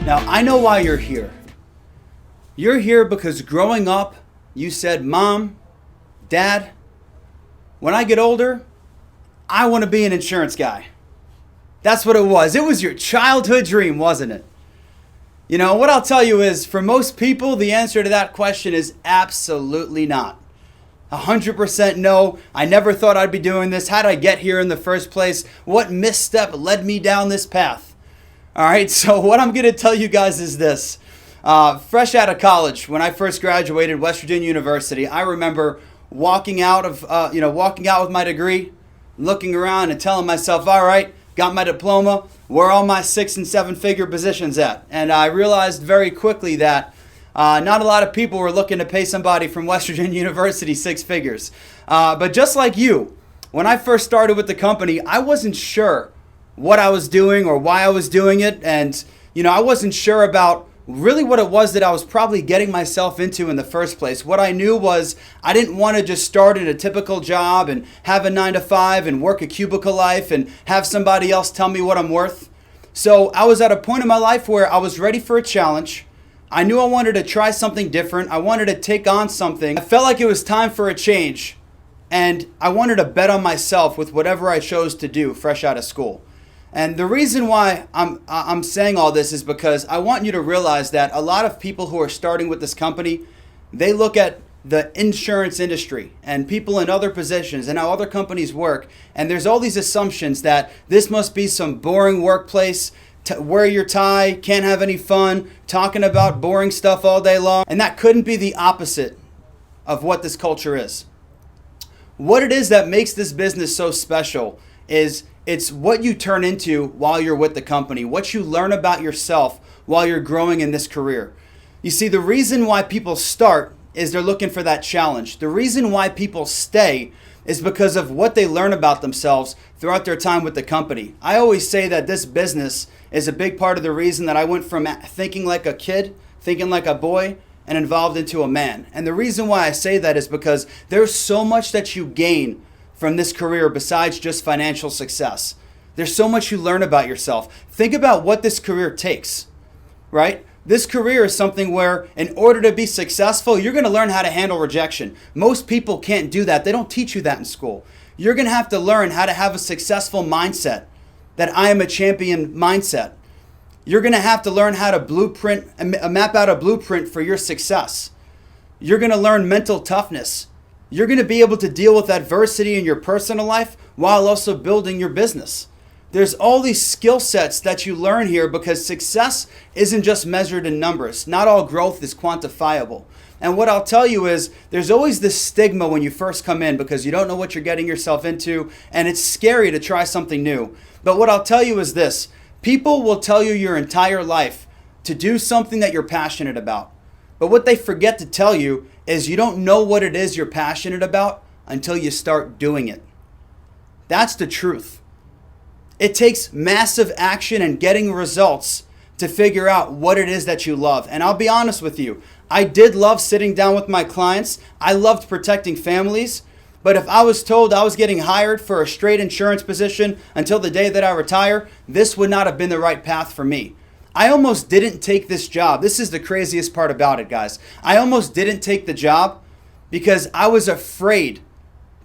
Now, I know why you're here. You're here because growing up, you said, Mom, Dad, when I get older, I want to be an insurance guy. That's what it was. It was your childhood dream, wasn't it? You know, what I'll tell you is, for most people, the answer to that question is absolutely not. 100% no. I never thought I'd be doing this. How'd I get here in the first place? What misstep led me down this path? All right, so what I'm going to tell you guys is this. Fresh out of college, when I first graduated West Virginia University, I remember walking out with my degree, looking around and telling myself, all right, got my diploma, where are all my 6 and 7 figure positions at? And I realized very quickly that not a lot of people were looking to pay somebody from West Virginia University 6 figures. But just like you, when I first started with the company, I wasn't sure what I was doing or why I was doing it. And, I wasn't sure about really what it was that I was probably getting myself into in the first place. What I knew was I didn't want to just start in a typical job and have a 9-to-5 and work a cubicle life and have somebody else tell me what I'm worth. So I was at a point in my life where I was ready for a challenge. I knew I wanted to try something different. I wanted to take on something. I felt like it was time for a change. And I wanted to bet on myself with whatever I chose to do fresh out of school. And the reason why I'm saying all this is because I want you to realize that a lot of people who are starting with this company, they look at the insurance industry and people in other positions and how other companies work. And there's all these assumptions that this must be some boring workplace, wear your tie, can't have any fun, talking about boring stuff all day long. And that couldn't be the opposite of what this culture is. What it is that makes this business so special is it's what you turn into while you're with the company, what you learn about yourself while you're growing in this career. You see, the reason why people start is they're looking for that challenge. The reason why people stay is because of what they learn about themselves throughout their time with the company. I always say that this business is a big part of the reason that I went from thinking like a kid, thinking like a boy, and evolved into a man. And the reason why I say that is because there's so much that you gain from this career besides just financial success. There's so much you learn about yourself. Think about what this career takes, right? This career is something where in order to be successful, you're going to learn how to handle rejection. Most people can't do that. They don't teach you that in school. You're going to have to learn how to have a successful mindset, that I am a champion mindset. You're going to have to learn how to map out a blueprint for your success. You're going to learn mental toughness. You're going to be able to deal with adversity in your personal life while also building your business. There's all these skill sets that you learn here because success isn't just measured in numbers. Not all growth is quantifiable. And what I'll tell you is there's always this stigma when you first come in because you don't know what you're getting yourself into and it's scary to try something new. But what I'll tell you is this. People will tell you your entire life to do something that you're passionate about. But what they forget to tell you is you don't know what it is you're passionate about until you start doing it. That's the truth. It takes massive action and getting results to figure out what it is that you love. And I'll be honest with you, I did love sitting down with my clients. I loved protecting families. But if I was told I was getting hired for a straight insurance position until the day that I retire, this would not have been the right path for me. I almost didn't take this job. This is the craziest part about it, guys. I almost didn't take the job because I was afraid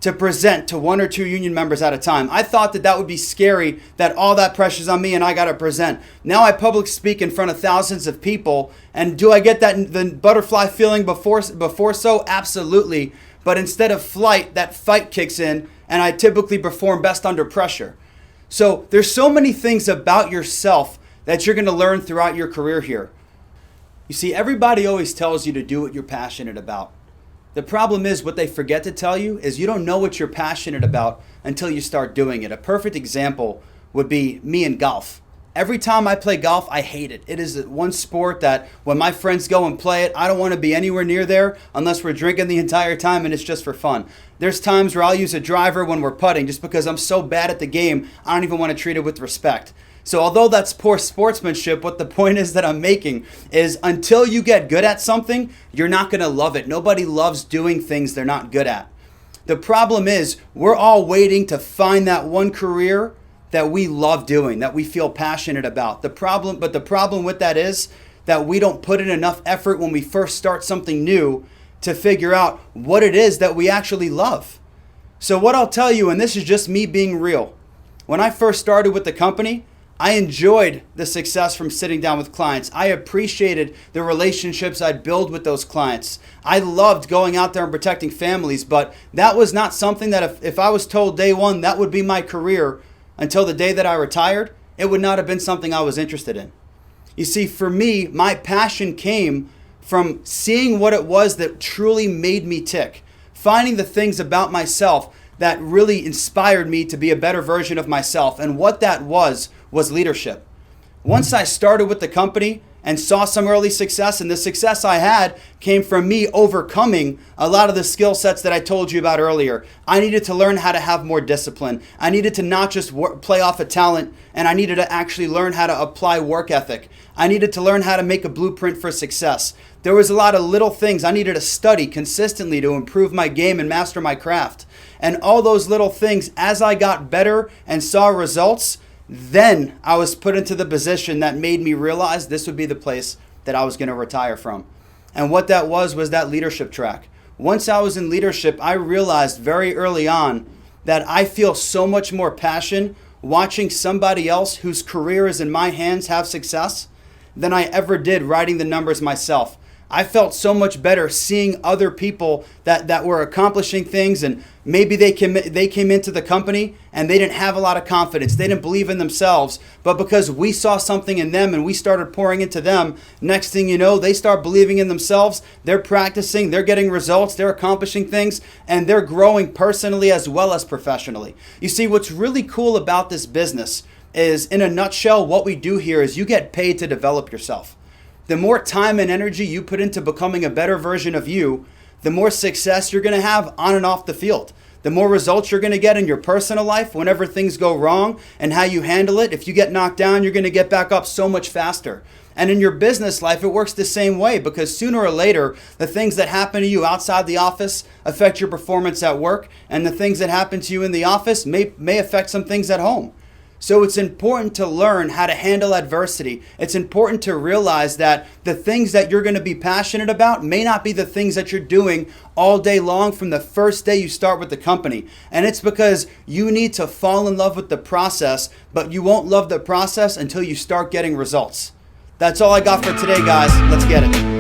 to present to 1 or 2 union members at a time. I thought that would be scary, that all that pressure's on me and I got to present. Now I public speak in front of thousands of people, and do I get the butterfly feeling before so? Absolutely. But instead of flight, that fight kicks in, and I typically perform best under pressure. So there's so many things about yourself that you're going to learn throughout your career here. You see, everybody always tells you to do what you're passionate about. The problem is what they forget to tell you is you don't know what you're passionate about until you start doing it. A perfect example would be me in golf. Every time I play golf, I hate it. It is one sport that when my friends go and play it, I don't want to be anywhere near there unless we're drinking the entire time and it's just for fun. There's times where I'll use a driver when we're putting just because I'm so bad at the game, I don't even want to treat it with respect. So although that's poor sportsmanship, what the point is that I'm making is until you get good at something, you're not going to love it. Nobody loves doing things they're not good at. The problem is we're all waiting to find that one career that we love doing, that we feel passionate about. The problem with that is that we don't put in enough effort when we first start something new to figure out what it is that we actually love. So what I'll tell you, and this is just me being real, when I first started with the company, I enjoyed the success from sitting down with clients. I appreciated the relationships I'd build with those clients. I loved going out there and protecting families, but that was not something that if I was told day one that would be my career until the day that I retired, it would not have been something I was interested in. You see, for me, my passion came from seeing what it was that truly made me tick, finding the things about myself that really inspired me to be a better version of myself. And what that was leadership. Once I started with the company and saw some early success, and the success I had came from me overcoming a lot of the skill sets that I told you about earlier. I needed to learn how to have more discipline. I needed to not just play off a talent, and I needed to actually learn how to apply work ethic. I needed to learn how to make a blueprint for success. There was a lot of little things I needed to study consistently to improve my game and master my craft. And all those little things, as I got better and saw results, then I was put into the position that made me realize this would be the place that I was going to retire from. And what that was that leadership track. Once I was in leadership, I realized very early on that I feel so much more passion watching somebody else whose career is in my hands have success than I ever did writing the numbers myself. I felt so much better seeing other people that were accomplishing things, and maybe they came into the company and they didn't have a lot of confidence. They didn't believe in themselves, but because we saw something in them and we started pouring into them, next thing you know, they start believing in themselves. They're practicing, they're getting results, they're accomplishing things, and they're growing personally as well as professionally. You see, what's really cool about this business is, in a nutshell, what we do here is you get paid to develop yourself. The more time and energy you put into becoming a better version of you, the more success you're going to have on and off the field. The more results you're going to get in your personal life whenever things go wrong, and how you handle it. If you get knocked down, you're going to get back up so much faster. And in your business life, it works the same way, because sooner or later, the things that happen to you outside the office affect your performance at work, and the things that happen to you in the office may affect some things at home. So it's important to learn how to handle adversity. It's important to realize that the things that you're going to be passionate about may not be the things that you're doing all day long from the first day you start with the company. And it's because you need to fall in love with the process, but you won't love the process until you start getting results. That's all I got for today, guys. Let's get it.